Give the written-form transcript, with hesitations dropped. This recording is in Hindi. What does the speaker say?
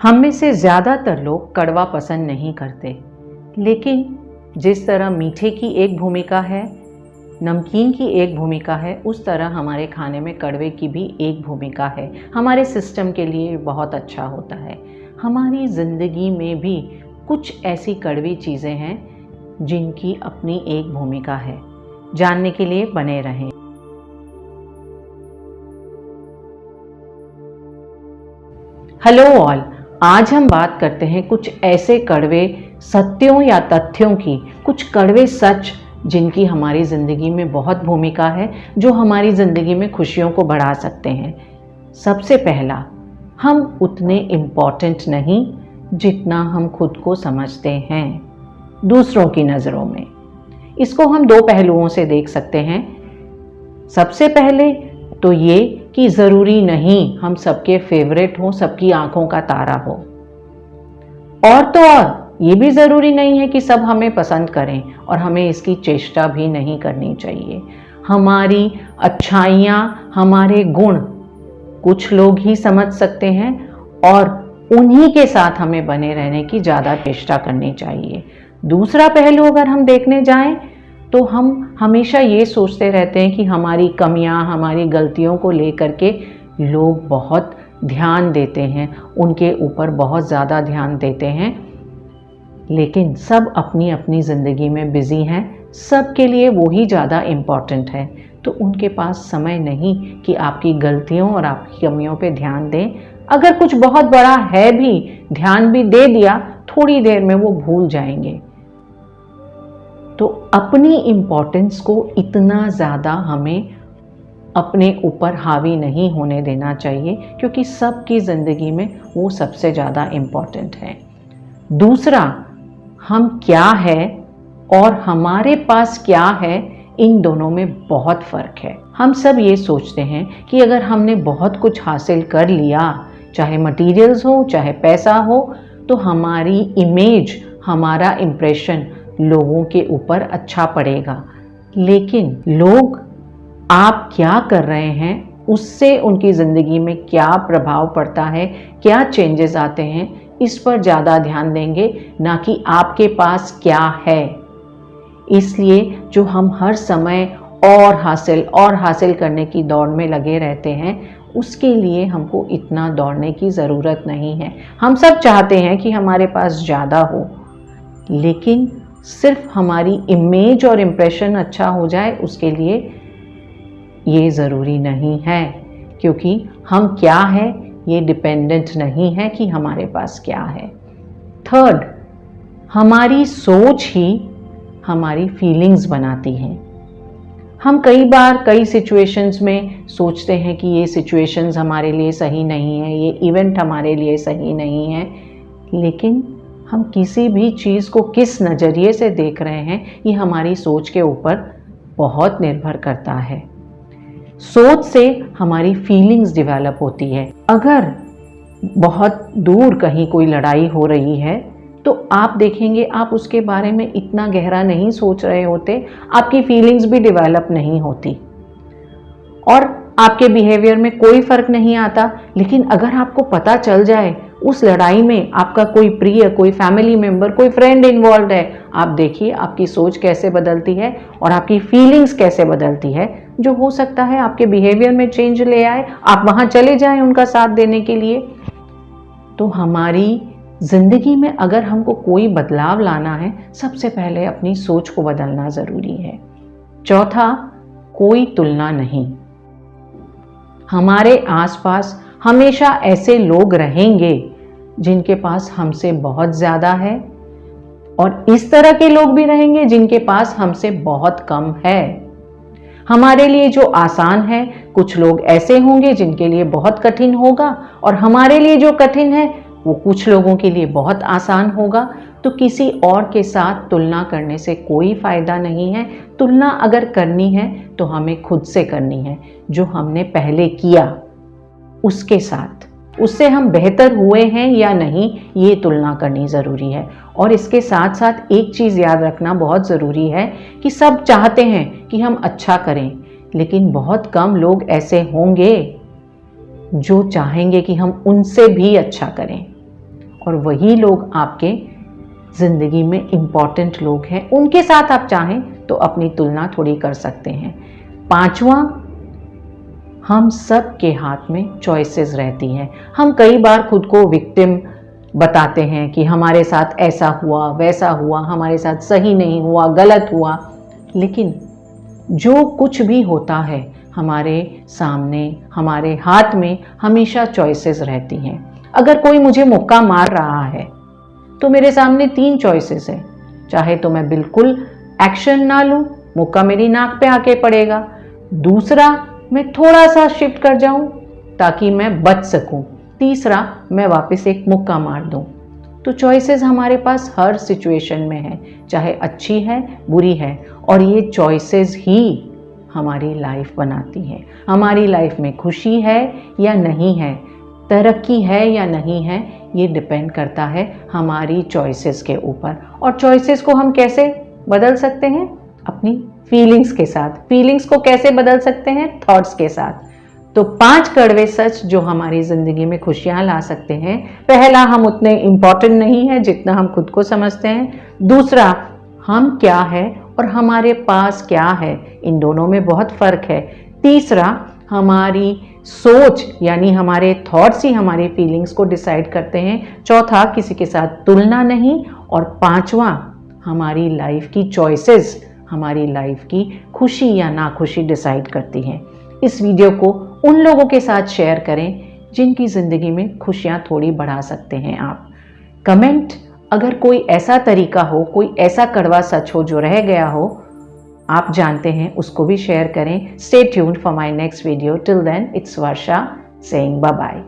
हम में से ज़्यादातर लोग कड़वा पसंद नहीं करते, लेकिन जिस तरह मीठे की एक भूमिका है, नमकीन की एक भूमिका है, उस तरह हमारे खाने में कड़वे की भी एक भूमिका है। हमारे सिस्टम के लिए बहुत अच्छा होता है। हमारी ज़िंदगी में भी कुछ ऐसी कड़वी चीज़ें हैं जिनकी अपनी एक भूमिका है। जानने के लिए बने रहें। हेलो ऑल, आज हम बात करते हैं कुछ ऐसे कड़वे सत्यों या तथ्यों की, कुछ कड़वे सच जिनकी हमारी ज़िंदगी में बहुत भूमिका है, जो हमारी ज़िंदगी में खुशियों को बढ़ा सकते हैं। सबसे पहला, हम उतने इम्पॉर्टेंट नहीं जितना हम खुद को समझते हैं दूसरों की नज़रों में। इसको हम दो पहलुओं से देख सकते हैं। सबसे पहले तो ये कि ज़रूरी नहीं हम सबके फेवरेट हों, सबकी आंखों का तारा हो, और तो और ये भी ज़रूरी नहीं है कि सब हमें पसंद करें, और हमें इसकी चेष्टा भी नहीं करनी चाहिए। हमारी अच्छाइयाँ, हमारे गुण कुछ लोग ही समझ सकते हैं, और उन्हीं के साथ हमें बने रहने की ज़्यादा चेष्टा करनी चाहिए। दूसरा पहलू अगर हम देखने जाएं तो हम हमेशा ये सोचते रहते हैं कि हमारी कमियां, हमारी गलतियों को लेकर के लोग बहुत ध्यान देते हैं, उनके ऊपर बहुत ज़्यादा ध्यान देते हैं, लेकिन सब अपनी अपनी ज़िंदगी में बिज़ी हैं। सब के लिए वो ही ज़्यादा इम्पॉर्टेंट है, तो उनके पास समय नहीं कि आपकी गलतियों और आपकी कमियों पे ध्यान दें। अगर कुछ बहुत बड़ा है भी, ध्यान भी दे दिया, थोड़ी देर में वो भूल जाएंगे। तो अपनी इम्पोर्टेंस को इतना ज़्यादा हमें अपने ऊपर हावी नहीं होने देना चाहिए, क्योंकि सबकी ज़िंदगी में वो सबसे ज़्यादा इम्पॉर्टेंट है। दूसरा, हम क्या है और हमारे पास क्या है, इन दोनों में बहुत फ़र्क है। हम सब ये सोचते हैं कि अगर हमने बहुत कुछ हासिल कर लिया, चाहे मटीरियल्स हो, चाहे पैसा हो, तो हमारी इमेज, हमारा इम्प्रेशन लोगों के ऊपर अच्छा पड़ेगा। लेकिन लोग आप क्या कर रहे हैं, उससे उनकी ज़िंदगी में क्या प्रभाव पड़ता है, क्या चेंजेस आते हैं, इस पर ज़्यादा ध्यान देंगे, ना कि आपके पास क्या है। इसलिए जो हम हर समय और हासिल करने की दौड़ में लगे रहते हैं, उसके लिए हमको इतना दौड़ने की ज़रूरत नहीं है। हम सब चाहते हैं कि हमारे पास ज़्यादा हो, लेकिन सिर्फ हमारी इमेज और इम्प्रेशन अच्छा हो जाए, उसके लिए ये ज़रूरी नहीं है, क्योंकि हम क्या है ये डिपेंडेंट नहीं है कि हमारे पास क्या है। थर्ड, हमारी सोच ही हमारी फीलिंग्स बनाती है। हम कई बार कई सिचुएशंस में सोचते हैं कि ये सिचुएशंस हमारे लिए सही नहीं है, ये इवेंट हमारे लिए सही नहीं है, लेकिन हम किसी भी चीज़ को किस नज़रिए से देख रहे हैं, ये हमारी सोच के ऊपर बहुत निर्भर करता है। सोच से हमारी फीलिंग्स डेवलप होती है। अगर बहुत दूर कहीं कोई लड़ाई हो रही है, तो आप देखेंगे आप उसके बारे में इतना गहरा नहीं सोच रहे होते, आपकी फीलिंग्स भी डेवलप नहीं होती और आपके बिहेवियर में कोई फ़र्क नहीं आता। लेकिन अगर आपको पता चल जाए उस लड़ाई में आपका कोई प्रिय, कोई फैमिली मेम्बर, कोई फ्रेंड इन्वॉल्व है, आप देखिए आपकी सोच कैसे बदलती है और आपकी फीलिंग्स कैसे बदलती है, जो हो सकता है आपके बिहेवियर में चेंज ले आए, आप वहाँ चले जाएं उनका साथ देने के लिए। तो हमारी ज़िंदगी में अगर हमको कोई बदलाव लाना है, सबसे पहले अपनी सोच को बदलना ज़रूरी है। चौथा, कोई तुलना नहीं। हमारे आसपास हमेशा ऐसे लोग रहेंगे जिनके पास हमसे बहुत ज़्यादा है, और इस तरह के लोग भी रहेंगे जिनके पास हमसे बहुत कम है। हमारे लिए जो आसान है, कुछ लोग ऐसे होंगे जिनके लिए बहुत कठिन होगा, और हमारे लिए जो कठिन है वो कुछ लोगों के लिए बहुत आसान होगा। तो किसी और के साथ तुलना करने से कोई फ़ायदा नहीं है। तुलना अगर करनी है तो हमें खुद से करनी है, जो हमने पहले किया उसके साथ, उससे हम बेहतर हुए हैं या नहीं, ये तुलना करनी ज़रूरी है। और इसके साथ साथ एक चीज़ याद रखना बहुत ज़रूरी है कि सब चाहते हैं कि हम अच्छा करें, लेकिन बहुत कम लोग ऐसे होंगे जो चाहेंगे कि हम उनसे भी अच्छा करें। और वही लोग आपके ज़िंदगी में इम्पॉर्टेंट लोग हैं, उनके साथ आप चाहें तो अपनी तुलना थोड़ी कर सकते हैं। पांचवा, हम सब के हाथ में चॉइसेस रहती हैं। हम कई बार खुद को विक्टिम बताते हैं कि हमारे साथ ऐसा हुआ, वैसा हुआ, हमारे साथ सही नहीं हुआ, गलत हुआ। लेकिन जो कुछ भी होता है हमारे सामने, हमारे हाथ में हमेशा चॉइसेस रहती हैं। अगर कोई मुझे मुक्का मार रहा है तो मेरे सामने 3 चॉइसेस है। चाहे तो मैं बिल्कुल एक्शन ना लूं, मुक्का मेरी नाक पे आके पड़ेगा। दूसरा, मैं थोड़ा सा शिफ्ट कर जाऊं ताकि मैं बच सकूं। तीसरा, मैं वापस एक मुक्का मार दूं। तो चॉइसेस हमारे पास हर सिचुएशन में है, चाहे अच्छी है, बुरी है, और ये चॉइसेस ही हमारी लाइफ बनाती है। हमारी लाइफ में खुशी है या नहीं है, तरक्की है या नहीं है, ये डिपेंड करता है हमारी चॉइसेस के ऊपर। और चॉइसेस को हम कैसे बदल सकते हैं? अपनी फीलिंग्स के साथ। फीलिंग्स को कैसे बदल सकते हैं? थॉट्स के साथ। तो 5 कड़वे सच जो हमारी ज़िंदगी में खुशियाँ ला सकते हैं। पहला, हम उतने इम्पॉर्टेंट नहीं हैं जितना हम खुद को समझते हैं। दूसरा, हम क्या है और हमारे पास क्या है, इन दोनों में बहुत फ़र्क है। तीसरा, हमारी सोच यानी हमारे थॉट्स ही हमारी फीलिंग्स को डिसाइड करते हैं। चौथा, किसी के साथ तुलना नहीं। और पांचवा, हमारी लाइफ की चॉइसेस हमारी लाइफ की खुशी या नाखुशी डिसाइड करती हैं। इस वीडियो को उन लोगों के साथ शेयर करें जिनकी ज़िंदगी में खुशियाँ थोड़ी बढ़ा सकते हैं आप। कमेंट, अगर कोई ऐसा तरीका हो, कोई ऐसा कड़वा सच हो जो रह गया हो, आप जानते हैं, उसको भी शेयर करें। Stay tuned for my next video. Till then, it's Varsha saying bye bye.